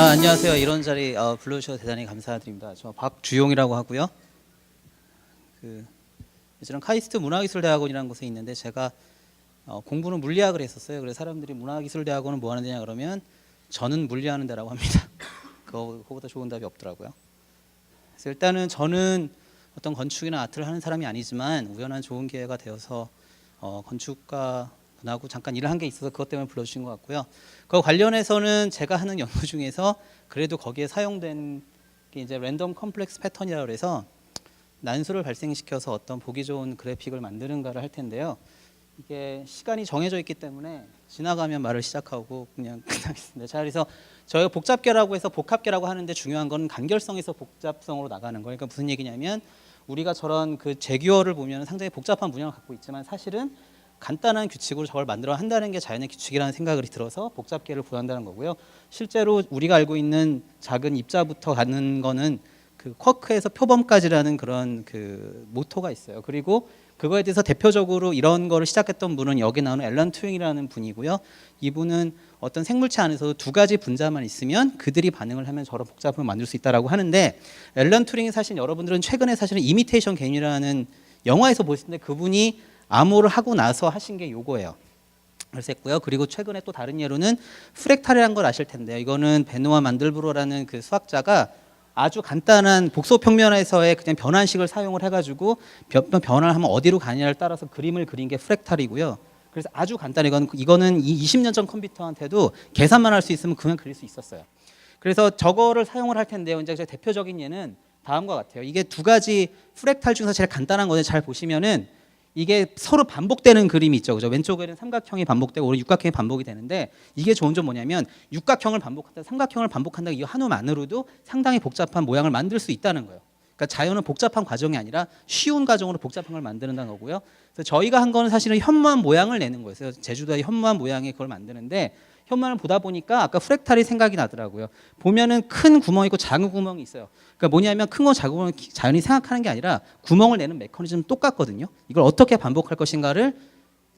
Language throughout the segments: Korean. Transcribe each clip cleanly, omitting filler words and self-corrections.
안녕하세요. 이런 자리 불러주셔서 대단히 감사드립니다. 저 박주용이라고 하고요. 저는 카이스트 문화기술대학원이라는 곳에 있는데 제가 공부는 물리학을 했었어요. 그래서 사람들이 문화기술대학원은 뭐 하는 데냐 그러면 저는 물리하는 데라고 합니다. 그거보다 좋은 답이 없더라고요. 그래서 일단은 저는 어떤 건축이나 아트를 하는 사람이 아니지만 우연한 좋은 기회가 되어서 건축가 분하고 잠깐 일을 한 게 있어서 그것 때문에 불러주신 것 같고요. 그거 관련해서는 제가 하는 연구 중에서 그래도 거기에 사용된 게 이제 랜덤 컴플렉스 패턴이라고 해서 난수를 발생시켜서 어떤 보기 좋은 그래픽을 만드는가를 할 텐데요. 이게 시간이 정해져 있기 때문에 지나가면 말을 시작하고 그냥 끝나겠습니다. 자, 그래서 저희가 복잡계라고 해서 복합계라고 하는데 중요한 건 간결성에서 복잡성으로 나가는 거예요. 그러니까 무슨 얘기냐면 우리가 저런 그 제규어를 보면 상당히 복잡한 문양을 갖고 있지만 사실은 간단한 규칙으로 저걸 만들어 한다는 게 자연의 규칙이라는 생각이 들어서 복잡계를 구한다는 거고요. 실제로 우리가 알고 있는 작은 입자부터 가는 거는 그 쿼크에서 표범까지라는 그런 그 모토가 있어요. 그리고 그거에 대해서 대표적으로 이런 거를 시작했던 분은 여기 나오는 앨런 튜링이라는 분이고요. 이분은 어떤 생물체 안에서도 두 가지 분자만 있으면 그들이 반응을 하면 저런 복잡함을 만들 수 있다라고 하는데, 앨런 튜링이 사실 여러분들은 최근에 사실은 이미테이션 게임이라는 영화에서 보실 텐데 그분이 암호를 하고 나서 하신 게 요거예요. 그래서 했고요. 그리고 최근에 또 다른 예로는 프랙탈이라는 걸 아실 텐데요. 이거는 베누아 만들브로라는 그 수학자가 아주 간단한 복소 평면에서의 그냥 변환식을 사용을 해가지고 변환을 하면 어디로 가냐를 따라서 그림을 그린 게 프랙탈이고요. 그래서 아주 간단해. 이거는 20년 전 컴퓨터한테도 계산만 할 수 있으면 그냥 그릴 수 있었어요. 그래서 저거를 사용을 할 텐데요. 이제 대표적인 예는 다음과 같아요. 이게 두 가지 프랙탈 중에서 제일 간단한 건데 잘 보시면은 이게 서로 반복되는 그림이 있죠. 그죠? 왼쪽에는 삼각형이 반복되고 오른 육각형이 반복이 되는데 이게 좋은 점 뭐냐면 육각형을 반복한다, 삼각형을 반복한다, 이 한우만으로도 상당히 복잡한 모양을 만들 수 있다는 거예요. 그러니까 자연은 복잡한 과정이 아니라 쉬운 과정으로 복잡한 걸 만드는다는 거고요. 그래서 저희가 한 거는 사실은 현무암 모양을 내는 거였어요. 제주도의 현무암 모양의 그걸 만드는데 현무암을 보다 보니까 아까 프랙탈이 생각이 나더라고요. 보면은 큰 구멍이 있고 작은 구멍이 있어요. 그러니까 뭐냐면 큰 거 작은 거는 자연히 생각하는 게 아니라 구멍을 내는 메커니즘 똑같거든요. 이걸 어떻게 반복할 것인가를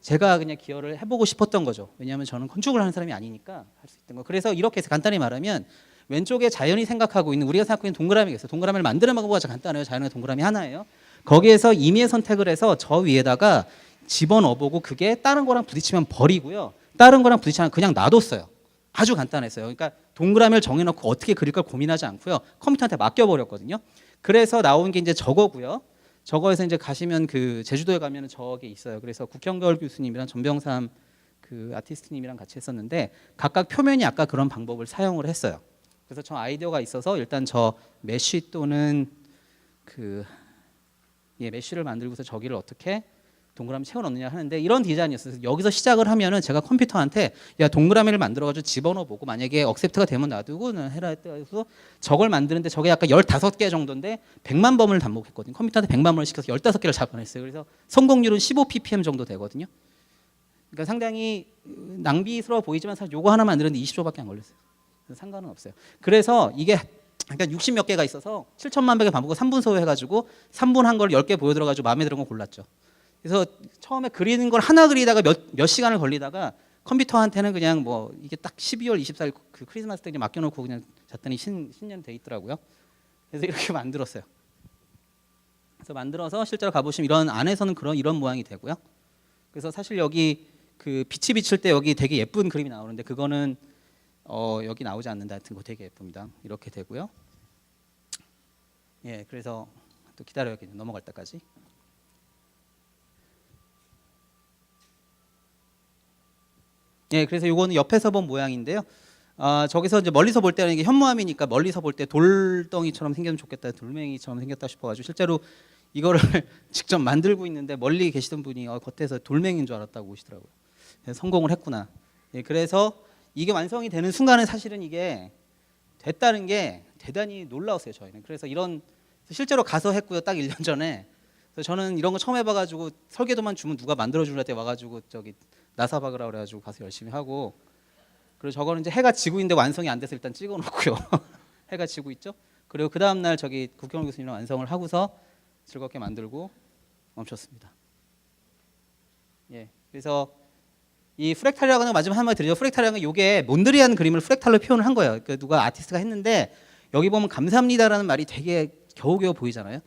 제가 그냥 기여를 해보고 싶었던 거죠. 왜냐하면 저는 건축을 하는 사람이 아니니까 할 수 있던 거. 그래서 이렇게 해서 간단히 말하면 왼쪽에 자연이 생각하고 있는 우리가 생각하고 있는 동그라미가 있어요. 동그라미를 만드는 방법이 아주 간단해요. 자연의 동그라미 하나예요. 거기에서 임의의 선택을 해서 저 위에다가 집어넣어보고 그게 다른 거랑 부딪히면 버리고요. 다른 거랑 부딪히면 그냥 놔뒀어요. 아주 간단했어요. 그러니까 동그라미를 정해놓고 어떻게 그릴 걸 고민하지 않고요. 컴퓨터한테 맡겨버렸거든요. 그래서 나온 게 이제 저거고요. 저거에서 이제 가시면 그 제주도에 가면은 저게 있어요. 그래서 국현걸 교수님이랑 전병삼 그 아티스트님이랑 같이 했었는데 각각 표면이 아까 그런 방법을 사용을 했어요. 그래서 저 아이디어가 있어서 일단 저 메쉬 또는 그 메쉬를 만들고서 저기를 어떻게 동그라미 채워 넣느냐 하는데 이런 디자인이었어요. 여기서 시작을 하면은 제가 컴퓨터한테 야 동그라미를 만들어 가지고 집어넣어 보고 만약에 억셉트가 되면 놔두고는 해라 해서 저걸 만드는데 저게 약간 15개 정도인데 100만 범을 반복했거든요. 컴퓨터한테 100만 범을 시켜서 15개를 잡아냈어요. 그래서 성공률은 15ppm 정도 되거든요. 그러니까 상당히 낭비스러워 보이지만 사실 요거 하나 만드는데 20초밖에 안 걸렸어요. 상관은 없어요. 그래서 이게 그러니까 60 몇 개가 있어서 7천만 백의 반복을 3분 소요 해가지고 3분 한 걸 10개 보여들어가지고 마음에 드는 거 골랐죠. 그래서 처음에 그리는 걸 하나 그리다가 몇 시간을 걸리다가 컴퓨터한테는 그냥 뭐 이게 딱 12월 24일 그 크리스마스 때 맡겨놓고 그냥 잤더니 신년 돼 있더라고요. 그래서 이렇게 만들었어요. 그래서 만들어서 실제로 가보시면 이런 안에서는 이런 모양이 되고요. 그래서 사실 여기 그 빛이 비칠 때 여기 되게 예쁜 그림이 나오는데 그거는 여기 나오지 않는다. 하여튼 거 되게 예쁩니다. 이렇게 되고요. 예, 그래서 또 기다려야겠네요. 넘어갈 때까지. 예, 그래서 요거는 옆에서 본 모양인데요. 저기서 이제 멀리서 볼 때는 이게 현무암이니까 멀리서 볼 때 돌덩이처럼 생기면 좋겠다, 돌멩이처럼 생겼다 싶어가지고 실제로 이거를 직접 만들고 있는데 멀리 계시던 분이 겉에서 돌멩이인 줄 알았다고 오시더라고요. 성공을 했구나. 예, 그래서 이게 완성이 되는 순간에 사실은 이게 됐다는 게 대단히 놀라웠어요, 저희는. 그래서 실제로 가서 했고요, 딱 1년 전에. 그래서 저는 이런 거 처음 해봐가지고 설계도만 주면 누가 만들어주려 때 와가지고 저기 나사 박으라 그래가지고 가서 열심히 하고, 그리고 저거는 이제 해가 지고 있는데 완성이 안 돼서 일단 찍어놓고요. 해가 지고 있죠. 그리고 그 다음 날 저기 국경원 교수님이랑 완성을 하고서 즐겁게 만들고 멈췄습니다. 예, 그래서 이 프랙탈이라고 하는 거 마지막 한마디 드리죠. 프랙탈이라는 건 이게 몬드리안 그림을 프랙탈로 표현을 한 거예요. 그러니까 누가 아티스트가 했는데 여기 보면 감사합니다라는 말이 되게 겨우겨우 보이잖아요.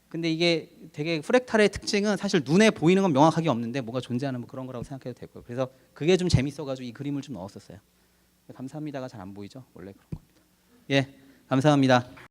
근데 이게 되게 프랙탈의 특징은 사실 눈에 보이는 건 명확하게 없는데 뭐가 존재하는 뭐 그런 거라고 생각해도 되고요. 그래서 그게 좀 재밌어가지고 이 그림을 좀 넣었었어요. 감사합니다가 잘 안 보이죠? 원래 그런 겁니다. 예, 감사합니다.